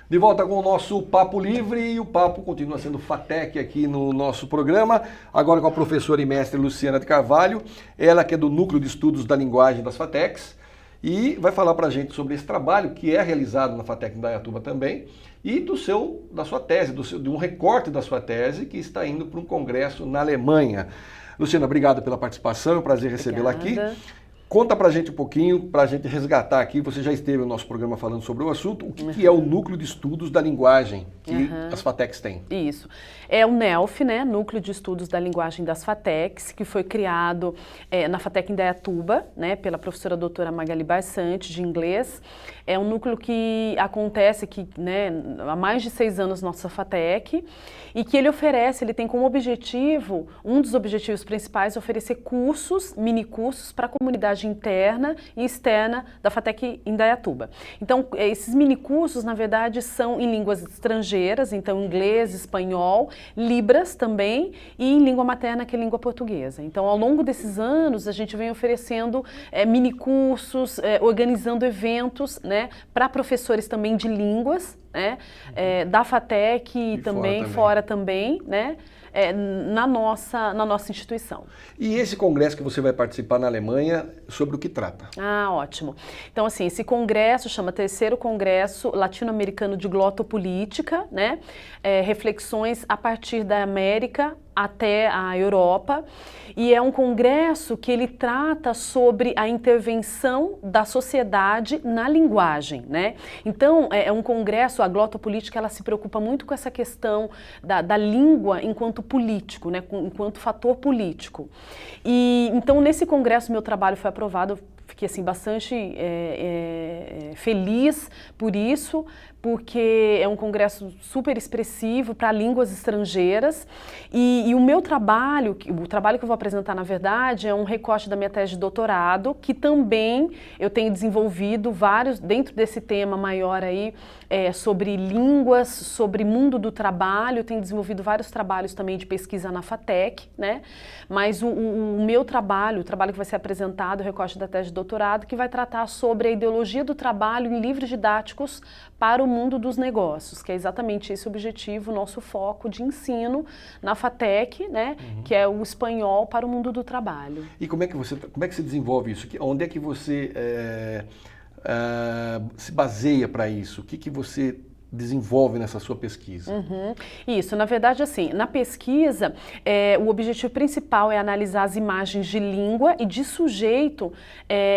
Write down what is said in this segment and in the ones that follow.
De volta com o nosso Papo Livre e o papo continua sendo FATEC aqui no nosso programa, agora com a professora e mestre Luciana de Carvalho, ela que é do Núcleo de Estudos da Linguagem das FATECs e vai falar para a gente sobre esse trabalho que é realizado na FATEC Indaiatuba também e da sua tese, de um recorte da sua tese que está indo para um congresso na Alemanha. Luciana, obrigado pela participação, é um prazer recebê-la aqui. Conta pra gente um pouquinho, pra gente resgatar aqui, você já esteve no nosso programa falando sobre o assunto, o que é o Núcleo de Estudos da Linguagem que as FATECs têm? Isso. É o NELF, né, Núcleo de Estudos da Linguagem das FATECs, que foi criado na FATEC Indaiatuba, né, pela professora doutora Magali Barsante, de inglês. É um núcleo que acontece né, há mais de 6 anos na nossa FATEC e que ele tem como objetivo, um dos objetivos principais, oferecer cursos, minicursos para a comunidade interna e externa da FATEC Indaiatuba. Então, esses minicursos, na verdade, são em línguas estrangeiras, então inglês, espanhol, Libras também e em língua materna, que é língua portuguesa. Então, ao longo desses anos, a gente vem oferecendo minicursos, organizando eventos, né, para professores também de línguas, né, da FATEC e também fora também, né, na nossa instituição. E esse congresso que você vai participar na Alemanha, sobre o que trata? Ah, ótimo. Então, assim, esse congresso chama Terceiro Congresso Latino-Americano de Glotopolítica, né? Reflexões a partir da América até a Europa, e é um congresso que ele trata sobre a intervenção da sociedade na linguagem, né? Então, é um congresso, a glotopolítica, ela se preocupa muito com essa questão da língua enquanto político, né? Enquanto fator político. E então, nesse congresso, meu trabalho foi aprovado, fiquei assim, bastante feliz por isso, porque é um congresso super expressivo para línguas estrangeiras e o meu trabalho, o trabalho que eu vou apresentar na verdade é um recorte da minha tese de doutorado, que também eu tenho desenvolvido vários, dentro desse tema maior aí, sobre línguas, sobre mundo do trabalho, eu tenho desenvolvido vários trabalhos também de pesquisa na FATEC, né? Mas o meu trabalho, o trabalho que vai ser apresentado, o recorte da tese de doutorado, que vai tratar sobre a ideologia do trabalho em livros didáticos para o mundo dos negócios, que é exatamente esse o objetivo, nosso foco de ensino na FATEC, né, que é o espanhol para o mundo do trabalho. E como é que se desenvolve isso? Onde é que você se baseia para isso? O que você desenvolve nessa sua pesquisa? Isso, na verdade, assim, na pesquisa, o objetivo principal é analisar as imagens de língua e de sujeito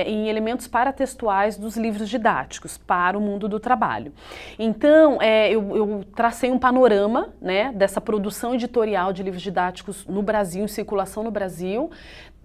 em elementos paratextuais dos livros didáticos para o mundo do trabalho. Então, eu tracei um panorama, né, dessa produção editorial de livros didáticos no Brasil, em circulação no Brasil,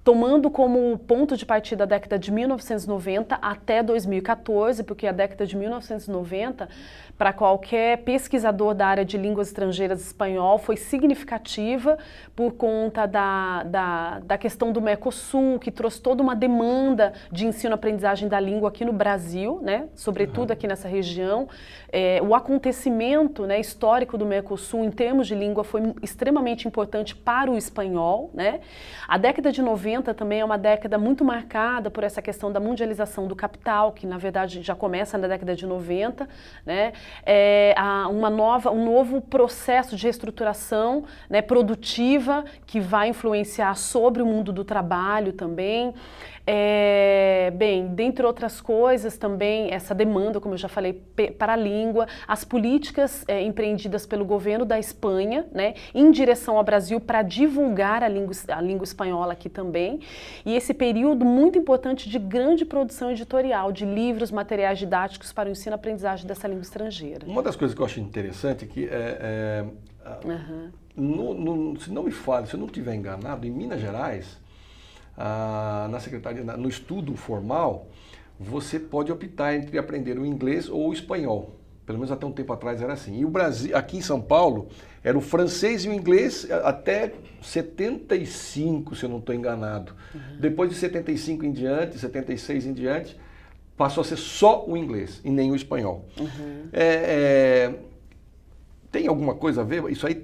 tomando como ponto de partida a década de 1990 até 2014, porque a década de 1990, para qualquer pesquisador da área de línguas estrangeiras espanhol, foi significativa por conta da questão do Mercosul, que trouxe toda uma demanda de ensino-aprendizagem da língua aqui no Brasil, né, sobretudo aqui nessa região. O acontecimento, né, histórico do Mercosul em termos de língua foi extremamente importante para o espanhol, né? A década de 90 também é uma década muito marcada por essa questão da mundialização do capital, que na verdade já começa na década de 90, né? Um novo processo de reestruturação, né, produtiva, que vai influenciar sobre o mundo do trabalho também. Bem, dentre outras coisas também, essa demanda, como eu já falei, para a língua, as políticas empreendidas pelo governo da Espanha, né, em direção ao Brasil para divulgar a língua espanhola aqui também, e esse período muito importante de grande produção editorial, de livros, materiais didáticos para o ensino-aprendizagem dessa língua estrangeira. Uma das coisas que eu acho interessante é que, se não me falha, se eu não estiver enganado, em Minas Gerais, na secretaria, no estudo formal, você pode optar entre aprender o inglês ou o espanhol. Pelo menos até um tempo atrás era assim. E o Brasil, aqui em São Paulo, era o francês e o inglês até 75, se eu não estou enganado. Depois de 75 em diante, 76 em diante, passou a ser só o inglês e nem o espanhol. tem alguma coisa a ver? Isso aí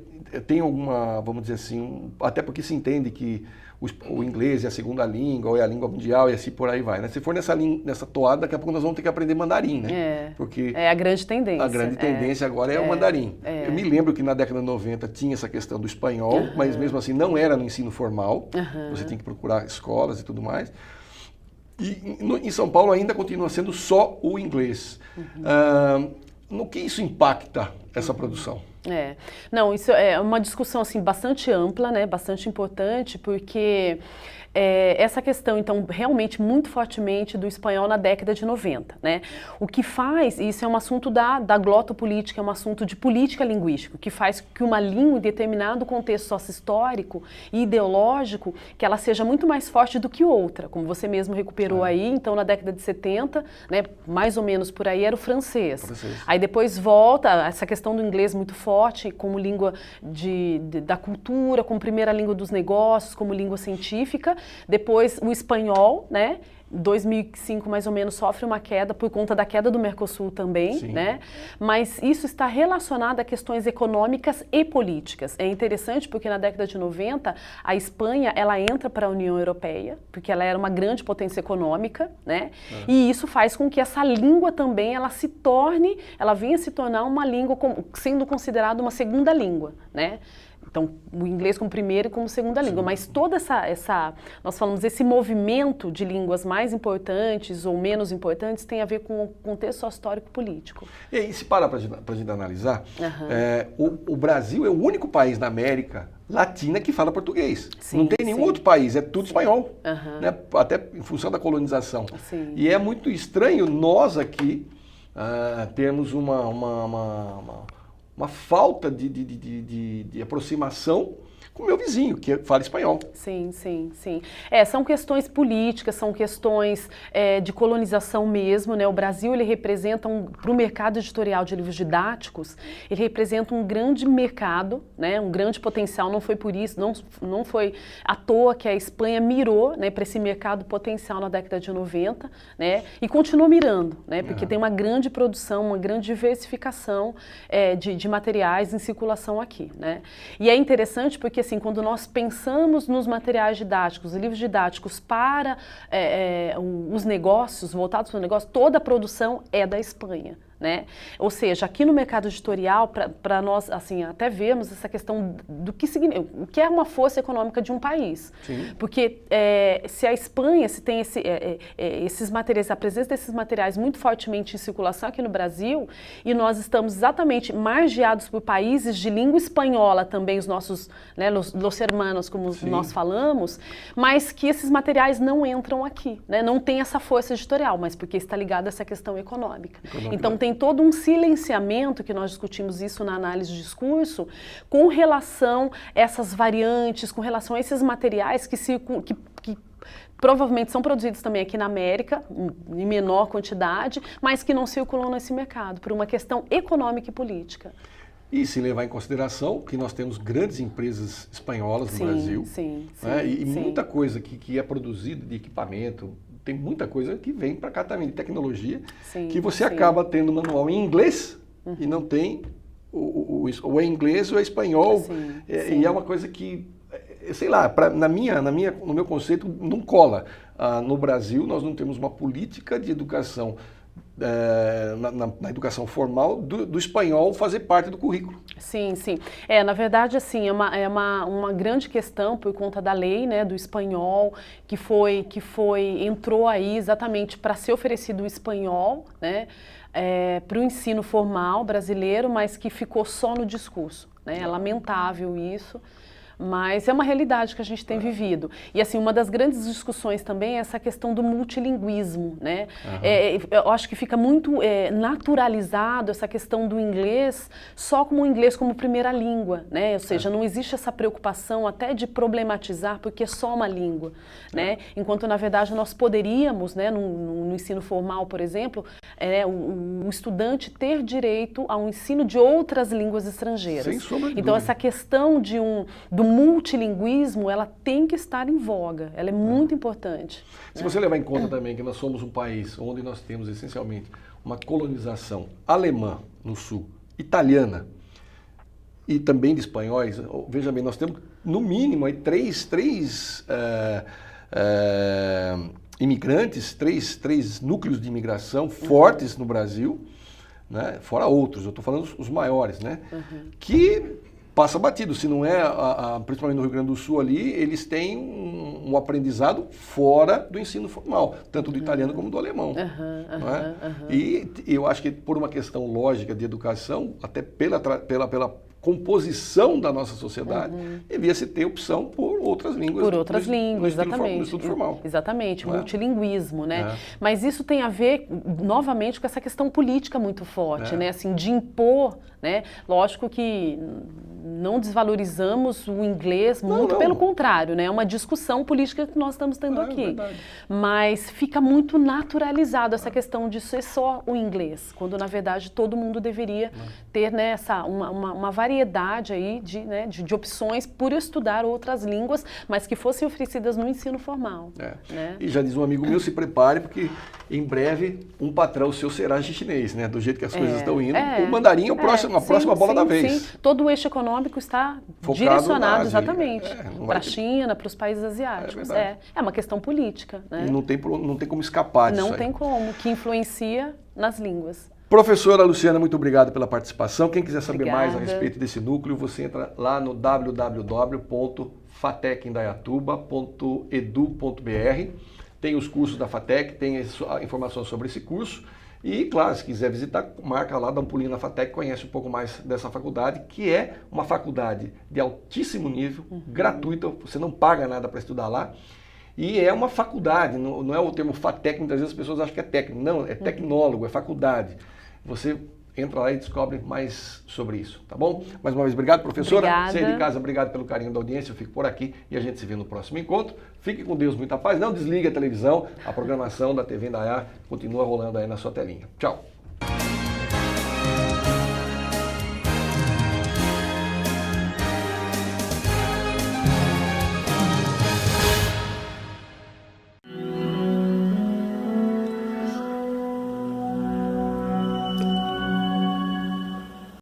tem alguma, vamos dizer assim, até porque se entende que o inglês é a segunda língua, ou é a língua mundial, e assim por aí vai, né? Se for nessa toada, daqui a pouco nós vamos ter que aprender mandarim, né? Porque é a grande tendência. A grande tendência agora é o mandarim. Eu me lembro que na década de 90 tinha essa questão do espanhol, mas mesmo assim não era no ensino formal, você tem que procurar escolas e tudo mais. E em São Paulo ainda continua sendo só o inglês. No que isso impacta essa produção? Não, isso é uma discussão assim bastante ampla, né, bastante importante, porque essa questão, então, realmente muito fortemente do espanhol na década de 90, né? O que faz, isso é um assunto da glotopolítica, é um assunto de política linguística, que faz que uma língua em determinado contexto sócio-histórico e ideológico, que ela seja muito mais forte do que outra, como você mesmo recuperou aí, então na década de 70, né, mais ou menos por aí, era o francês. Aí depois volta essa questão do inglês muito forte, como língua da cultura, como primeira língua dos negócios, como língua científica. Depois o espanhol, né? 2005 mais ou menos sofre uma queda por conta da queda do Mercosul também, né? Mas isso está relacionado a questões econômicas e políticas. É interessante porque na década de 90 a Espanha ela entra para a União Europeia porque ela era uma grande potência econômica, né? E isso faz com que essa língua também ela venha a se tornar uma língua sendo considerada uma segunda língua, né? Então, o inglês como primeira e como segunda língua, mas toda nós falamos, esse movimento de línguas mais importantes ou menos importantes tem a ver com o contexto histórico político. E aí, se para a gente analisar, o Brasil é o único país na América Latina que fala português. Não tem nenhum outro país, é tudo espanhol, né? Até em função da colonização. E é muito estranho nós aqui termos uma falta de aproximação com o meu vizinho, que fala espanhol. Sim. São questões políticas, são questões de colonização mesmo, né? O Brasil, ele representa, para o mercado editorial de livros didáticos, ele representa um grande mercado, né? Um grande potencial, não foi por isso, não foi à toa que a Espanha mirou, né, para esse mercado potencial na década de 90, né? E continua mirando, né? Porque tem uma grande produção, uma grande diversificação de materiais em circulação aqui, né? E é interessante porque assim, quando nós pensamos nos materiais didáticos, livros didáticos para os negócios, voltados para o negócio, toda a produção é da Espanha. Né? Ou seja, aqui no mercado editorial, para nós assim, até vemos essa questão do que significa, o que é uma força econômica de um país. Porque se a Espanha se tem esses materiais, a presença desses materiais muito fortemente em circulação aqui no Brasil, e nós estamos exatamente margeados por países de língua espanhola também, os nossos, né, los hermanos, como nós falamos, mas que esses materiais não entram aqui, né? Não tem essa força editorial, mas porque está ligado a essa questão econômica. Então tem todo um silenciamento, que nós discutimos isso na análise de discurso, com relação a essas variantes, com relação a esses materiais que provavelmente são produzidos também aqui na América, em menor quantidade, mas que não circulam nesse mercado, por uma questão econômica e política. E se levar em consideração que nós temos grandes empresas espanholas no Brasil, né? E muita coisa que é produzida de equipamento, tem muita coisa que vem para cá também, de tecnologia, que você acaba tendo manual em inglês e não tem ou é inglês ou é espanhol. E é uma coisa que, sei lá, no meu conceito, não cola. No Brasil, nós não temos uma política de educação, na educação formal, do espanhol fazer parte do currículo. Sim. Na verdade, assim, é uma grande questão por conta da lei, né, do espanhol, entrou aí exatamente para ser oferecido o espanhol, né, para o ensino formal brasileiro, mas que ficou só no discurso, né? É lamentável isso. Mas é uma realidade que a gente tem vivido. E assim, uma das grandes discussões também é essa questão do multilinguismo, né? Eu acho que fica muito naturalizado essa questão do inglês só como o inglês como primeira língua, né? Ou seja, não existe essa preocupação até de problematizar porque é só uma língua, né? Enquanto, na verdade, nós poderíamos, né, no ensino formal, por exemplo, o estudante ter direito ao ensino de outras línguas estrangeiras. Sem sombra de então, dúvida. essa questão do multilinguismo, ela tem que estar em voga, ela é muito importante. Se você levar em conta também que nós somos um país onde nós temos essencialmente uma colonização alemã no sul, italiana, e também de espanhóis. Veja bem, nós temos no mínimo aí três imigrantes, três núcleos de imigração fortes no Brasil, né? Fora outros, eu estou falando os maiores, né? Que passa batido, se não é, principalmente no Rio Grande do Sul ali, eles têm um aprendizado fora do ensino formal, tanto do italiano como do alemão. Não é? E eu acho que por uma questão lógica de educação, até pela composição da nossa sociedade, devia-se ter opção por outras línguas. Por outras línguas, exatamente. No estudo formal. Exatamente, multilinguismo, né? Mas isso tem a ver, novamente, com essa questão política muito forte, né? Assim, de impor, né? Lógico que não desvalorizamos o inglês, muito pelo contrário, né? É uma discussão política que nós estamos tendo aqui. Mas fica muito naturalizado essa questão de ser só o inglês, quando na verdade todo mundo deveria ter, né, uma variedade aí de opções por estudar outras línguas, mas que fossem oferecidas no ensino formal. Né? E já diz um amigo meu, se prepare, porque em breve um patrão seu será chinês, né? Do jeito que as coisas estão indo. O mandarim é a próxima bola da vez. Sim. Todo o eixo econômico está focado direcionado exatamente para a China, para os países asiáticos. É uma questão política. Né? E não tem como escapar disso. Não tem como, que influencia nas línguas. Professora Luciana, muito obrigado pela participação. Quem quiser saber mais a respeito desse núcleo, você entra lá no www.fatecindaiatuba.edu.br. Tem os cursos da FATEC, tem a informação sobre esse curso. E, claro, se quiser visitar, marca lá, dá um pulinho na FATEC, conhece um pouco mais dessa faculdade, que é uma faculdade de altíssimo nível, gratuita, você não paga nada para estudar lá. E é uma faculdade, não é o termo FATEC, muitas vezes as pessoas acham que é técnico. Não, é tecnólogo, é faculdade. Você entra lá e descobre mais sobre isso, tá bom? Mais uma vez, obrigado, professora. Obrigada. Você de casa, obrigado pelo carinho da audiência. Eu fico por aqui e a gente se vê no próximo encontro. Fique com Deus, muita paz. Não desligue a televisão. A programação da TV Indaiá continua rolando aí na sua telinha. Tchau.